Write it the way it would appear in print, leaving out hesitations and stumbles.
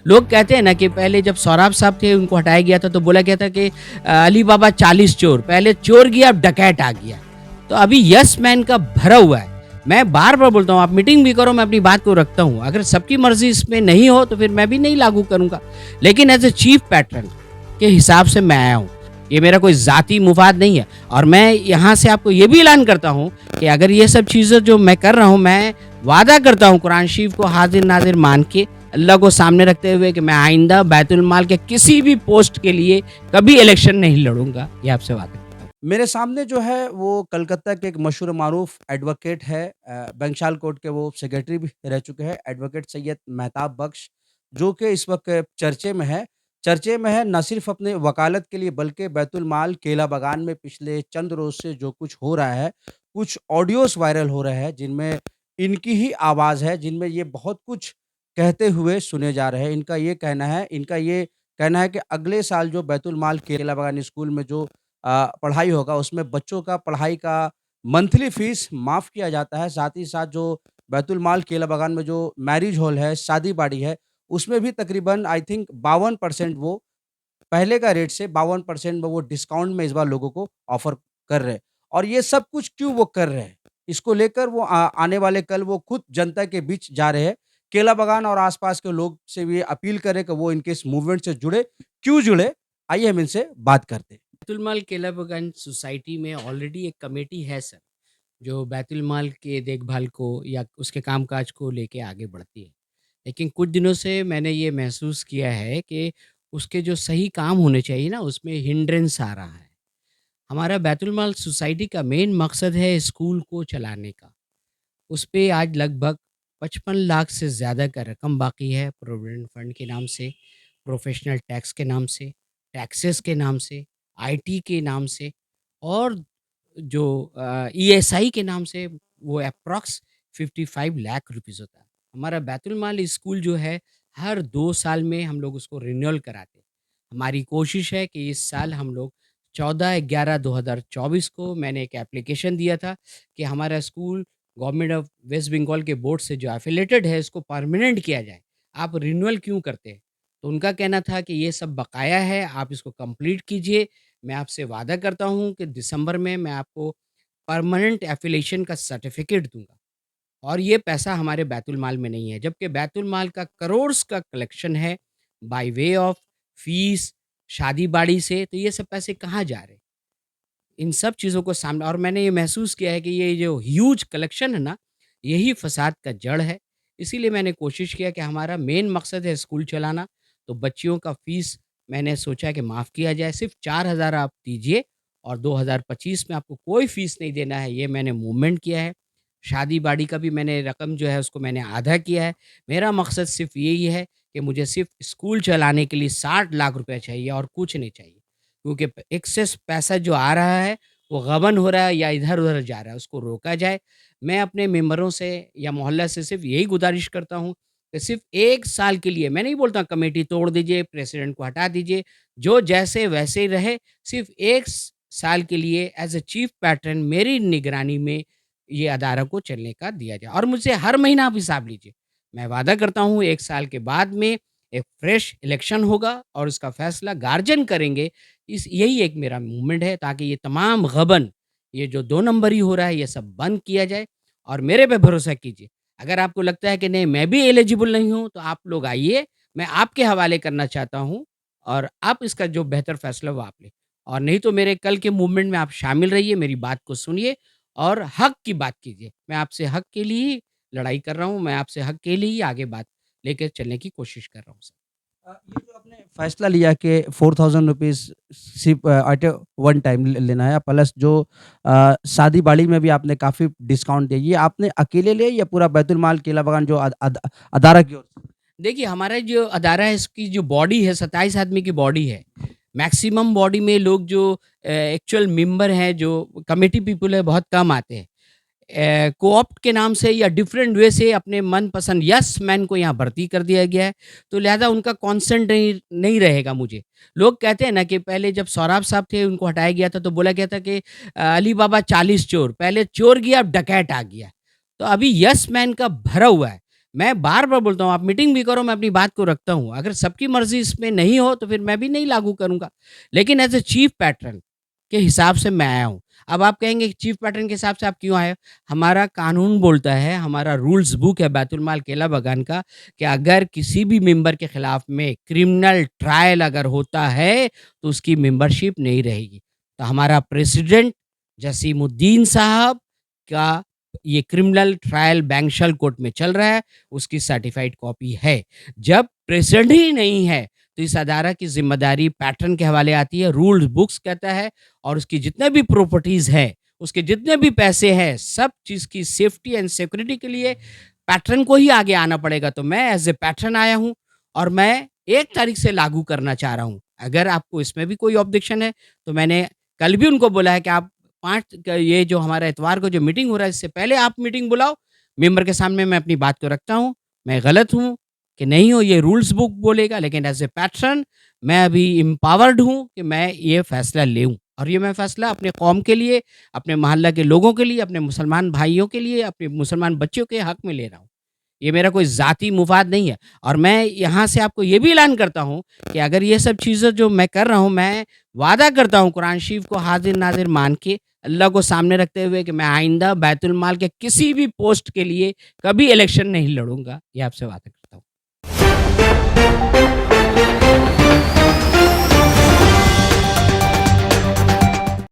लोग कहते हैं ना कि पहले जब सौराब साहब थे उनको हटाया गया था तो बोला गया था कि अली बाबा 40 चोर, पहले चोर गया अब डकैत आ गया। तो अभी यस मैन का भरा हुआ है। मैं बार-बार बोलता हूँ आप मीटिंग भी करो, मैं अपनी बात को रखता हूँ। अगर सबकी मर्ज़ी इसमें नहीं हो तो फिर मैं भी नहीं लागू करूँगा। लेकिन एज़ अ चीफ पैट्रन के हिसाब से मैं आया हूँ। ये मेरा कोई ज़ाती मुफ़ाद नहीं है और मैं यहाँ से आपको ये भी ऐलान करता हूँ कि अगर ये सब चीज़ें जो मैं कर रहा हूँ, मैं वादा करता हूँ कुरान शरीफ को हाज़िर-नाज़िर मान के, अल्लाह को सामने रखते हुए कि मैं आइंदा बैतुल माल के किसी भी पोस्ट के लिए कभी इलेक्शन नहीं लड़ूँगा। ये आपसे वादा करता हूँ। मेरे सामने जो है वो कलकत्ता के एक मशहूर मारूफ एडवोकेट है, बंशाल कोर्ट के वो सेक्रेटरी भी रह चुके हैं, एडवोकेट सैयद मेहताब बख्श, जो कि इस वक़्त चर्चे में है। चर्चे में है ना सिर्फ़ अपने वकालत के लिए बल्कि बैतुल माल केला बागान में पिछले चंद रोज़ से जो कुछ हो रहा है, कुछ ऑडियोज़ वायरल हो रहे हैं जिनमें इनकी ही आवाज़ है, जिनमें ये बहुत कुछ कहते हुए सुने जा रहे हैं। इनका ये कहना है कि अगले साल जो बैतुल माल केला बागान स्कूल में जो पढ़ाई होगा उसमें बच्चों का पढ़ाई का मंथली फीस माफ़ किया जाता है। साथ ही साथ जो बैतुल माल केला बागान में जो मैरिज हॉल है, शादी-बाड़ी है, उसमें भी तकरीबन आई थिंक 52% वो पहले का रेट से 52% में वो डिस्काउंट में इस बार लोगों को ऑफ़र कर रहे हैं। और ये सब कुछ क्यों वो कर रहे हैं? इसको लेकर वो आने वाले कल वो खुद जनता के बीच जा रहे हैं। केला बागान और आस-पास के लोग से भी अपील करें कि वो इनके इस मूवमेंट से जुड़े। क्यों जुड़े? आइए हम इनसे बात करते हैं। बैतुल माल केला बागान सोसाइटी में ऑलरेडी एक कमेटी है सर, जो बैतुल माल के देखभाल को या उसके कामकाज को लेके आगे बढ़ती है। लेकिन कुछ दिनों से मैंने ये महसूस किया है कि उसके जो सही काम होने चाहिए ना, उसमें हिंड्रेंस आ रहा है। हमारा बैतुल माल सोसाइटी का मेन मकसद है स्कूल को चलाने का। उस पे आज लगभग 55 लाख से ज़्यादा का रकम बाकी है प्रोविडेंट फंड के नाम से, प्रोफ़ेशनल टैक्स के नाम से, टैक्सेस के नाम से, आईटी के नाम से और जो ईएसआई के नाम से वो एप्रॉक्स 55 लाख रुपीज़ होता है। हमारा बैतुल माल स्कूल जो है हर 2 साल में हम लोग उसको रिन्यूअल कराते हैं। हमारी कोशिश है कि इस साल हम लोग 14/11/2024 को मैंने एक एप्लीकेशन दिया था कि हमारा school government of West Bengal के बोर्ड से जो एफिलेटेड है इसको परमानेंट किया जाए। आप रिन्यूअल क्यों करते हैं? तो उनका कहना था कि ये सब बकाया है, आप इसको कंप्लीट कीजिए। मैं आपसे वादा करता हूँ कि दिसंबर में मैं आपको परमानेंट एफ़िलिएशन का सर्टिफ़िकेट दूँगा और ये पैसा हमारे बैतुल माल में नहीं है, जबकि बैतुल माल का करोड़स का कलेक्शन है बाय वे ऑफ फ़ीस, शादी-बाड़ी से, तो ये सब पैसे कहाँ जा रहे हैं? इन सब चीज़ों को सामने और मैंने ये महसूस किया है कि ये जो ह्यूज कलेक्शन है ना, यही फ़साद का जड़ है। इसीलिए मैंने कोशिश किया कि हमारा मेन मकसद है स्कूल चलाना, तो बच्चियों का फ़ीस मैंने सोचा कि माफ़ किया जाए, सिर्फ़ 4,000 आप दीजिए और 2025 में आपको कोई फ़ीस नहीं देना है, ये मैंने मूवमेंट किया है। शादी-बाड़ी का भी मैंने रकम जो है उसको मैंने आधा किया है। मेरा मकसद सिर्फ़ यही है कि मुझे सिर्फ़ स्कूल चलाने के लिए 60 लाख रुपए चाहिए और कुछ नहीं चाहिए। क्योंकि एक्सेस पैसा जो आ रहा है वो गबन हो रहा है या इधर-उधर जा रहा है, उसको रोका जाए। मैं अपने मेंबरों से या मोहल्ला से सिर्फ़ यही गुज़ारिश करता हूँ कि सिर्फ़ 1 साल के लिए मैं नहीं बोलता कमेटी तोड़ दीजिए, प्रेसिडेंट को हटा दीजिए, जो जैसे वैसे ही रहे, सिर्फ़ 1 साल के लिए एज़ अ चीफ पैट्रन मेरी निगरानी में ये अदारा को चलने का दिया जाए और मुझसे हर महीना आप हिसाब लीजिए। मैं वादा करता हूँ 1 साल के बाद में एक फ्रेश इलेक्शन होगा और उसका फ़ैसला गार्जियन करेंगे। इस यही एक मेरा मूवमेंट है ताकि ये तमाम गबन, ये जो 2 नंबरी हो रहा है, ये सब बंद किया जाए और मेरे पे भरोसा कीजिए। अगर आपको लगता है कि नहीं मैं भी एलिजिबल नहीं हूँ, तो आप लोग आइए, मैं आपके हवाले करना चाहता हूँ और आप इसका जो बेहतर फ़ैसला वो आप लें। और नहीं तो मेरे कल के मूवमेंट में आप शामिल रहिए, मेरी बात को सुनिए और हक़ की बात कीजिए। मैं आपसे हक़ के लिए ही लड़ाई कर रहा हूँ, मैं आपसे हक़ के लिए ही आगे बात लेके चलने की कोशिश कर रहा हूँ सर। ये जो आपने फैसला लिया कि 4000 रुपीज़ सिर्फ़ एट अ वन टाइम ले लेना है प्लस जो शादी-बाड़ी में भी आपने काफ़ी डिस्काउंट दिया, ये आपने अकेले लिया या पूरा बैतुल माल केला बागान जो अदारा की ओर से? देखिए, हमारा जो अदारा है इसकी जो बॉडी है 27 आदमी की बॉडी है। मैक्सिमम बॉडी में लोग जो एक्चुअल मेंबर हैं, जो कमिटी पीपल है बहुत कम आते हैं। को-ऑप्ट के नाम से या डिफरेंट वे से अपने मनपसंद यस मैन को यहाँ भर्ती कर दिया गया है, तो लिहाज़ा उनका कॉन्सेंट नहीं नहीं रहेगा मुझे। लोग कहते हैं ना कि पहले जब सौराब साहब थे उनको हटाया गया था तो बोला गया था कि अली बाबा 40 चोर, पहले चोर गया अब डकैत आ गया। तो अभी यस मैन का भरा हुआ है। मैं बार-बार बोलता हूँ, आप मीटिंग भी करो, मैं अपनी बात को रखता हूँ। अगर सबकी मर्ज़ी इसमें नहीं हो, तो फिर मैं भी नहीं लागू करूँगा। लेकिन एज़ अ चीफ पैट्रन के हिसाब से मैं आया हूँ। अब आप कहेंगे कि चीफ पैट्रन के हिसाब से आप क्यों आए हो? हमारा कानून बोलता है, हमारा रूल्स बुक है बैतुल माल केला बागान का कि अगर किसी भी मेंबर के खिलाफ में क्रिमिनल ट्रायल अगर होता है, तो उसकी मेंबरशिप नहीं रहेगी। तो हमारा प्रेसिडेंट जसीमुद्दीन साहब का ये क्रिमिनल ट्रायल बैंक्शल कोर्ट में चल रहा है, उसकी सर्टिफाइड कॉपी है। जब प्रेसिडेंट ही नहीं है, तो इस अदारा की ज़िम्मेदारी पैट्रन के हवाले आती है, रूल्स बुक्स कहता है और उसकी जितने भी प्रॉपर्टीज़ है, उसके जितने भी पैसे हैं, सब चीज़ की सेफ्टी एंड सिक्योरिटी के लिए पैट्रन को ही आगे आना पड़ेगा। तो मैं एज़ ए पैट्रन आया हूँ और मैं 1 तारीख से लागू करना चाह रहा हूँ। अगर आपको इसमें भी कोई ऑब्जेक्शन है, तो मैंने कल भी उनको बोला है कि आप 5 क ये जो हमारा इतवार को जो मीटिंग हो रहा है, इससे पहले आप मीटिंग बुलाओ। मेंबर के सामने मैं अपनी बात को रखता हूँ। मैं गलत हूँ कि नहीं हूँ, ये रूल्स बुक बोलेगा, लेकिन एज़ ए पैट्रन मैं अभी एम्पावर्ड हूँ कि मैं ये फैसला लेऊँ और ये मैं फैसला अपने कौम के लिए, अपने मोहल्ला के लोगों के लिए, अपने मुसलमान भाइयों के लिए, अपने मुसलमान बच्चों के हक में ले रहा हूँ। ये मेरा कोई ज़ाती मुफ़ाद नहीं है और मैं यहाँ से आपको ये भी ऐलान करता हूँ कि अगर ये सब चीज़ें जो मैं कर रहा हूँ, मैं वादा करता हूँ कुरान शरीफ को हाज़िर-नाज़िर मान के, अल्लाह को सामने रखते हुए कि मैं आइंदा बैतुल माल के किसी भी पोस्ट के लिए कभी इलेक्शन नहीं लड़ूँगा। ये आपसे वादा करता हूँ।